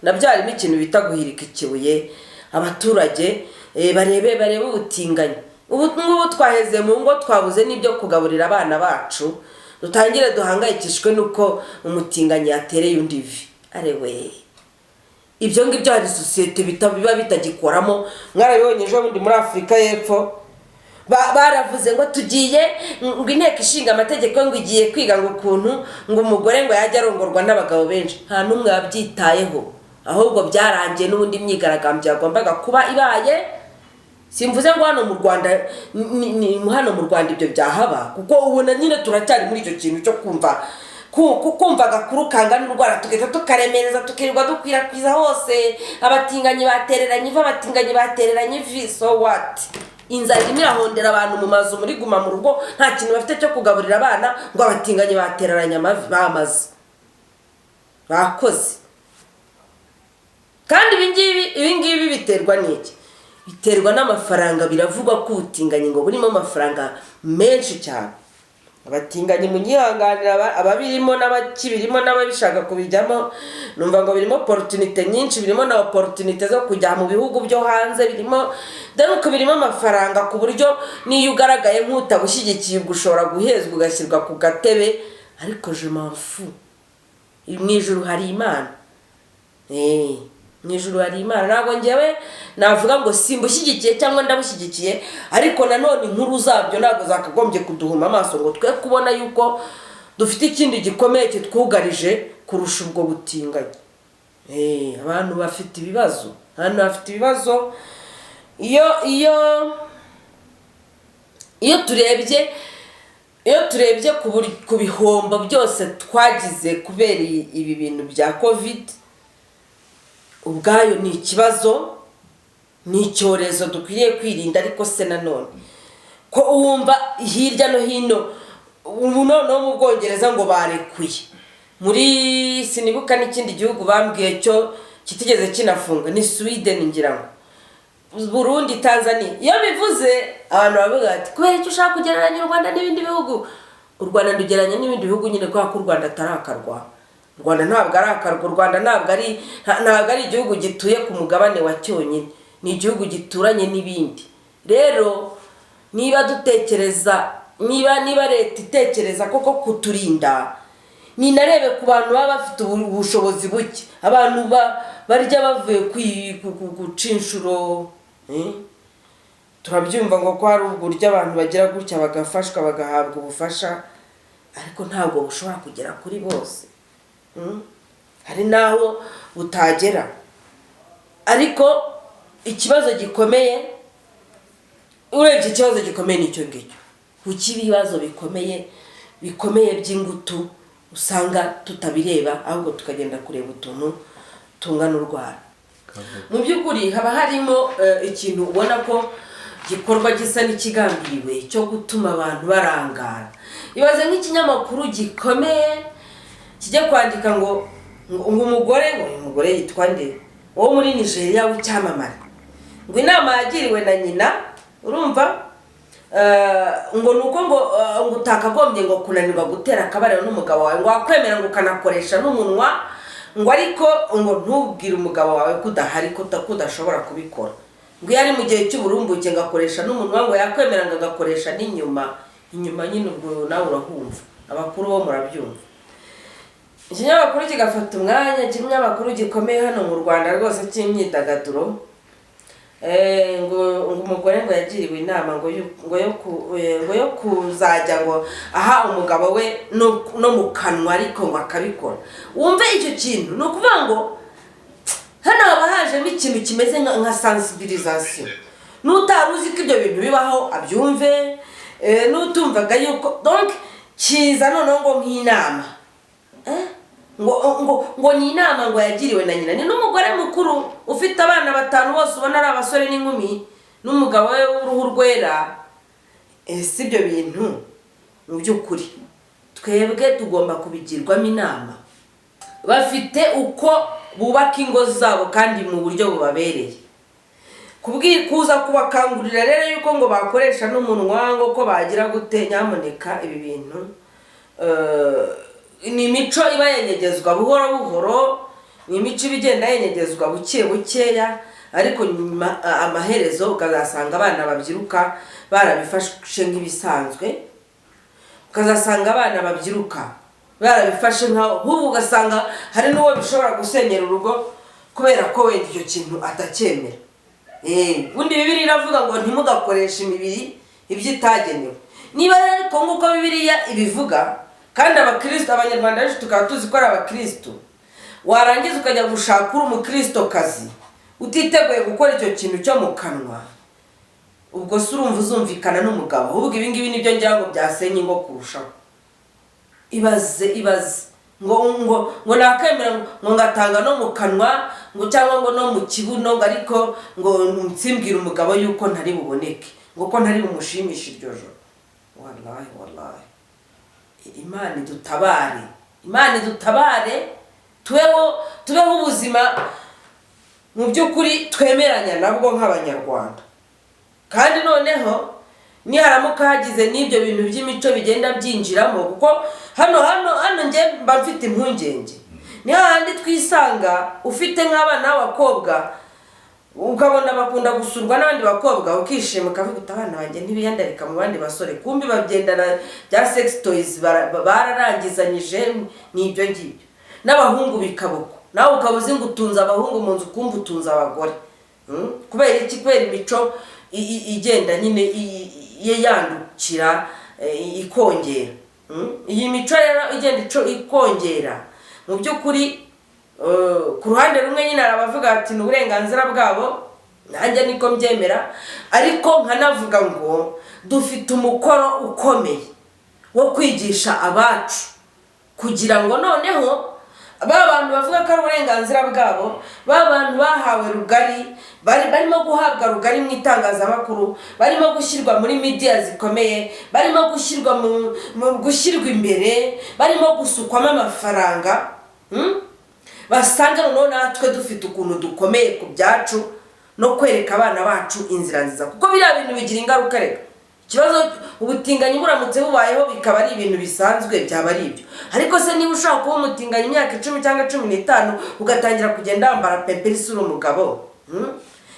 Nabyo harimo ikintu bita guhirika ikibuye. Abaturage barebe ubutinganyi. Ubu ngubu twaheze mu ngo, twabuze n'ibyo kugaburira abana bacu, dutangire duhangayikishwe nuko umutinganyi yatereye undi ivi. Arewe, ibyo ngibyo hari sosiyete biba bitagikoramo. Mwarabibonye ejo bundi muri Afurika y'Epfo baravuze ngo tugiye, ngo inteko ishinga amategeko ngo igiye kwiga ngo ukuntu ngo umugore ngo yajya arongorwa n'abagabo benshi. Nta n'umwe wabyitayeho, ahubwo byarangiye n'ubundi myigaragambyo yagombaga kuba ibaye. Simvuze ngo hano mu Rwanda hano mu Rwanda ibyo byahaba, kuko ubona nyine turacyari muri icyo kintu cyo kumva agakuru kangana n'urwara tugahita tukaremereza tukirirwa dukwirakwiza hose. Abatinganyi batereranye ivi. So what? Inzara irimo irahondera abantu mu mazu, muri guma mu rugo, nta kintu bafite cyo kugaburira abana, ngo abatinganyi batereranye amavi bamaze bakoze. Kandi ibi ngibi biterwa n'iki? Biterwa n'amafaranga. Biravugwa ko ubutinganyi ngo burimo amafaranga menshi cyane. Abatinganyi munyihanganira ababirimo n'abakibirimo n'ababishaka kubijyamo, numva ngo birimo opportunité nyinshi, birimo na opportunité zo kujya mu bihugu byo hanze, birimo amafaranga ku buryo niyo ugaragaye nk'utabushyigikiye ushobora guhezwa ugashyirwa ku gatebe. Ariko je m'en fous, mu ijuru hari Imana. Mu ijuru hari Imana. Ntabwo ngewe navuga ngo simbushyigikiye cyangwa ndabushyigikiye, ariko nanone inkuru zabyo ntabwo zakagombye kuduhuma amaso ngo twe kubona yuko dufite ikindi gikomeye kitwugarije kurusha ubwo butinganyi. Abantu bafite ibibazo, iyo turebye ku bihombo byose twagize kubera ibi bintu bya covid, ubwayo ni ikibazo, ni icyorezo dukwiriye kwirinda. Ariko se nanone ko wumva hirya no hino, ubu noneho mu Bwongereza ngo barekuye, muri sinibuka n'ikindi gihugu bambwiye cyo kitigeze kinafunga, ni Sweden ngira ngo, Burundi, Tanzania. Iyo bivuze abantu bavuga ati kubera icyo ushaka kugereranya u Rwanda n'ibindi bihugu. U Rwanda ndugereranya n'ibindi bihugu nyine kwa ko u Rwanda atarakarwa. U Rwanda ntabwo arakarwa. U Rwanda ntabwo ari igihugu gituye ku mugabane wa cyonyine, ni igihugu gituranye n'ibindi. Rero niba leta itekereza koko kuturinda, ninarebe ku bantu baba bafite ubushobozi buke, abantu barya bavuye guca inshuro. Turabyumva ngo ko hari uburyo abantu bagira gutya bagafashwa bagahabwa ubufasha, ariko ntabwo bushobora kugera kuri bose. Hari naho butagera. Ariko ikibazo gikomeye, urebye ikibazo gikomeye nicyo ngicyo. Kuki ibibazo bikomeye by'ingutu usanga tutabireba, ahubwo tukagenda kureba utuntu tungana urwara. Mu by'ukuri haba harimo ikintu ubona ko gikorwa gisa n'ikigambiriwe cyo gutuma abantu barangara. Ibaze nk'ikinyamakuru gikomeye kijya kwandika ngo umugore yitwa nde wo muri Nigeria w'icyamamare, ngo inama yagiriwe na nyina, urumva, ngo nuko ngo utakagombye ngo kunanirwa gutera akabariro n'umugabo wawe, ngo wakwemera ngo ukanakoresha n'umunwa, ngo ariko ngo ntubwire umugabo wawe kudahari kudashobora kubikora. Ngo yari mu gihe cy'uburumbuke ngakoresha n'umunwa, ngo yakwemera ngo agakoresha n'inyuma nyine. Ubwo nawe urahumva, abakuru bo murabyumva. Ikinyamakuru kigafata umwanya, ikinyamakuru gikomeye hano mu Rwanda rwose cy'imyidagaduro, ngo umugore ngo yagiriwe inama ngo yo kuzajya ngo aha umugabo we no mu kanwa, ariko ngo akabikora. Wumve icyo kintu, ni ukuvuga ngo hano haba hajemo ikintu kimeze nka sensibilisation. N'utari uzi ko ibyo bintu bibaho abyumve, n'utumvaga yuko donc kiza noneho ngo nk'inama, ngo ni inama ngo yagiriwe na nyina. Ni n'umugore mukuru ufite abana 5 bose ubona ari abasore n'inkumi, n'umugabo we w'uruhu rwera. Si ibyo bintu mu by'ukuri twebwe tugomba kubigirwamo inama. Bafite uko bubaka ingo zabo kandi mu buryo bubabereye. Kuza kubakangurira rero yuko ngo bakoresha n'umunwa ngo ko bagira gute, nyamuneka ibi bintu ni imico iba yenyegezwa buhoro buhoro, ni imico ibigenda yenyegezwa buke bukeya, ariko nyuma amaherezo ukazasanga abana babyiruka barabifashe nk'ibisanzwe, ukazasanga abana babyiruka barabifashe nkaho, ubu ugasanga hari n'uwo bishobora gusenyera urugo kubera ko wenda icyo kintu atacyemera. Ubundi Bibiliya iravuga ngo ntimugakoreshe imibiri ibyo itagenewe. Niba rero ariko nk'uko Bibiliya ibivuga, kandi abakristo, abanyarwanda benshi tukaba tuzi ko ari abakristo, warangiza ukajya gushaka uri umukristokazi utiteguye gukora icyo kintu cyo mu kanwa, ubwo se urumva uzumvikana n'umugabo? Ahubwo ibi ngibi nibyo ngira ngo byasenye ingo kurushaho. Ibaze ngo nakemera ngo ngatanga no mu kanwa ngo cyangwa ngo no mu kibuno, ngo ariko ngo nsimbwira umugabo yuko ntari buboneke, ngo ko ntari bumushimisha iryo joro. Wallahi Imana idutabare, Imana idutabare, tubeho ubuzima mu by'ukuri twemeranya nabwo nk'abanyarwanda. Kandi noneho niharamuka hagize n'ibyo bintu by'imico bigenda byinjiramo, kuko hano nge mba mfite impungenge. Ni hahandi twisanga ufite nk'abana b'abakobwa ukabona bakunda gusurwa n'abandi bakobwa, ukishima ukavuga uti abana banjye ntibiyandarika mu bandi basore, kumbi babyendana bya sex toys bararangizanyije n'ibyo ngibyo. N'abahungu bikaboko, nawe ukaba uzi ngo utunze abahungu mu nzu, kumbi utunze abagore. Kubera iki? Kubera imico igenda nyine yandukira ikongera. Iyi mico rero igenda ikongera, mu by'ukuri ku ruhande rumwe nyine arabavuga ati ni uburenganzira bwabo, nanjye niko mbyemera, ariko nkanavuga ngo dufite umukoro ukomeye wo kwigisha abacu, kugira ngo noneho ba bantu bavuga ko ari uburenganzira bwabo, ba bantu bahawe rugari, barimo guhabwa rugari mu itangazamakuru, barimo gushyirwa muri media zikomeye, barimo gushyirwa imbere, barimo gusukwamo amafaranga, basanga noneho natwe dufite ukuntu dukomeye ku byacu no kwereka abana bacu inzira nziza, kuko biriya bintu bigira ingaruka. Reka ikibazo ubutinganyi buramutse bubayeho bikaba ari ibintu bisanzwe, byaba ari ibyo. Ariko se niba ushaka kuba umutinganyi imyaka 10 cyangwa 15 ugatangira kugenda wambara pemperi sura umugabo,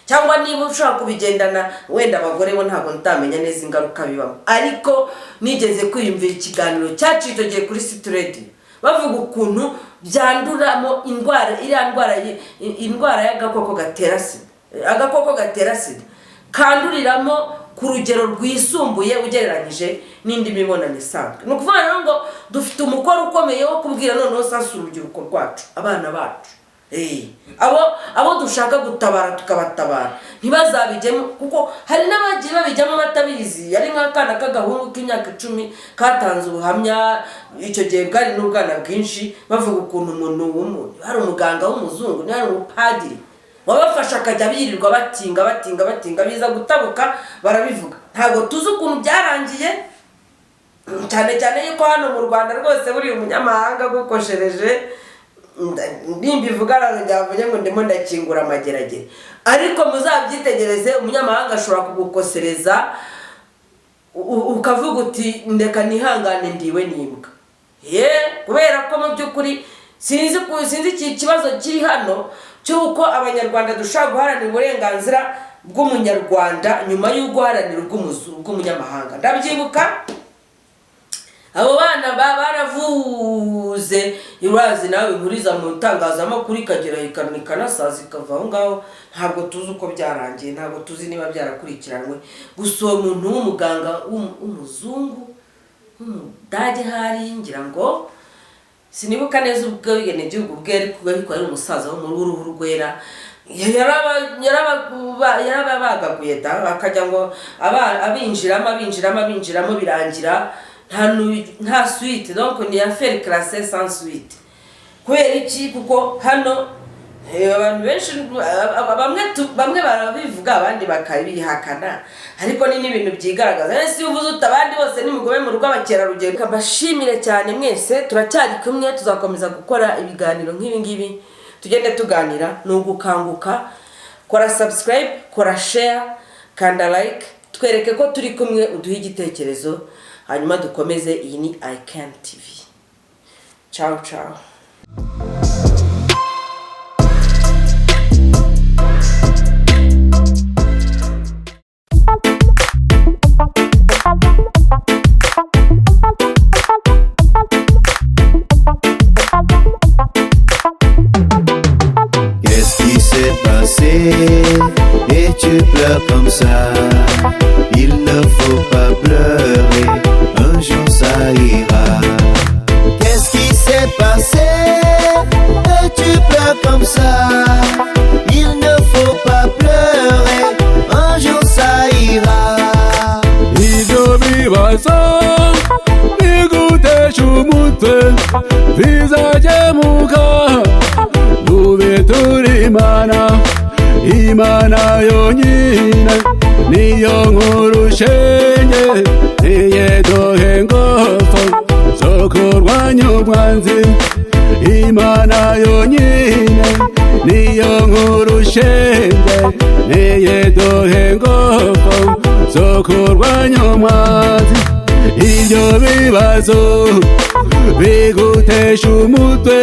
cyangwa niba ushaka kubigendana wenda abagore bo ntabwo ntamenya neza ingaruka bibamo. Ariko nigeze kwiyumvira ikiganiro cyacitogiye kuri City Radio bavuga ukuntu byanduramo indwara y'agakoko gatera sida. Agakoko gatera sida kanduriramo ku rugero rwisumbuye ugereranyije n'indi mibonano isanzwe. Ni ukuvuga rero ngo dufite umukoro ukomeye wo kubwira noneho sasa urubyiruko rwacu, abana bacu, abo dushaka gutabara tukabatabara, ntibazabijyemo, kuko hari n'abagiye babijyamo batabizi. Yari nk'akana k'agahungu k'imyaka 10 katanze ubuhamya, icyo gihe bwari n'ubwana bwinshi, bavuga ukuntu umuntu hari umuganga w'umuzungu, ni hari umupadiri wabafasha akajya birirwa batinga biza gutabuka barabivuga. Ntabwo tuzi ukuntu byarangiye, cyane cyane yuko hano mu Rwanda rwose buri umunyamahanga gukoshereje nimbivuga navuye ngo ndimo ndakingura amageragere. Ariko muzabyitegereze, umunyamahanga ashobora kugukosereza ukavuga uti ndeka nihangane ndiwe nimbwa. Kubera ko mu by'ukuri sinzi iki kibazo kiri hano cyuko abanyarwanda dushaka guharanira uburenganzira bw'umunyarwanda nyuma yo guharanira ubw'umunyamahanga. Ndabyibuka abo bana baravuze irazi nawe nkuriza mu itangazamakuru ikagera ikanasaza ikava aho ngaho. Ntabwo tuzi uko byarangiye, ntabwo tuzi niba byarakurikiranwe. Gusa uwo muntu w'umuganga w'umuzungu w'umudage hari ngira ngo sinibuka neza ubwo bigene gihugu bwari ari umusaza wo mu ruhu rwera, yarabagaguye da bakajya ngo abinjiramo birangira nta suite, donc ni affaire classée sans suite. Kubera iki? Kuko hano abantu benshi bamwe barabivuga abandi bakabihakana, ariko ni n'ibintu byigaragaza. Ese iyo uvuze utabandi bose nimugome mu rugo abakerarugendo. Kabashimire cyane mwese, turacyari kumwe, tuzakomeza gukora ibiganiro nk'ibi ngibi, tugende tuganira. Nugukanguka, kora subscribe, kora share, kanda like, twereke ko turi kumwe, uduhe igitekerezo, hanyuma dukomeze. Iyi ni iCan TV. Ciao ciao. Qu'est-ce qui s'est passé et tu pleures comme ça? Il ne faut pas pleurer, un jour ça ira. Qu'est-ce qui s'est passé et tu pleures comme ça? Il ne faut pas pleurer, un jour ça ira. Ivyo bibazo bigutesha umutwe bizakemuka, nube turi Imana yonyine niyo nkuru shenge, niye duhe ingufu zo kurwanya umwanzi. Imana yonyine niyo nkuru shenge, niye duhe ingufu zo kurwanya umwanzi. Ibyo bibazo bigutesha umutwe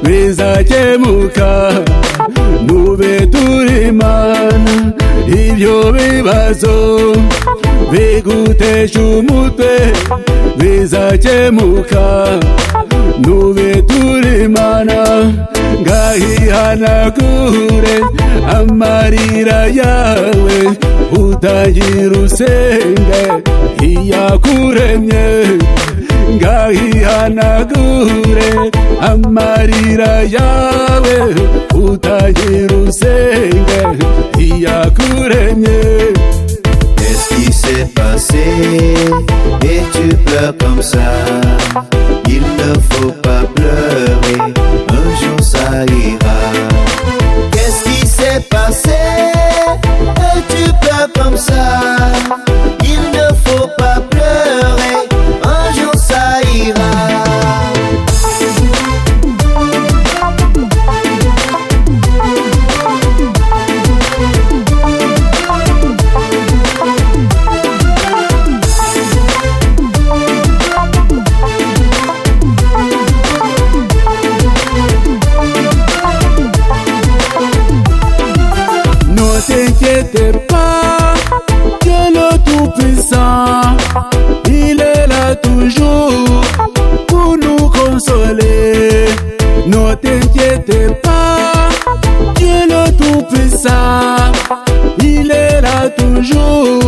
bizakemuka, nube turi Imana. Ibyo bibazo bigutesha umutwe bizakemuka, nube turi Imana. Ngahihanagure amarira yawe, utagira usenge iyakuremye. Ngahihanagure amarira yawe, utagira usenge iyakuremye. Qu'est-ce qui s'est passé et tu pleures comme ça? Il ne faut pas pleurer, un jour ça ira. Qu'est-ce qui s'est passé et tu pleures comme ça? Il ne faut pas pleurer, un jour ça ira. Ne t'inquiète pas, Dieu le Tout-Puissant, il est là toujours pour nous consoler. Ne t'inquiète pas, Dieu le Tout-Puissant, il est là toujours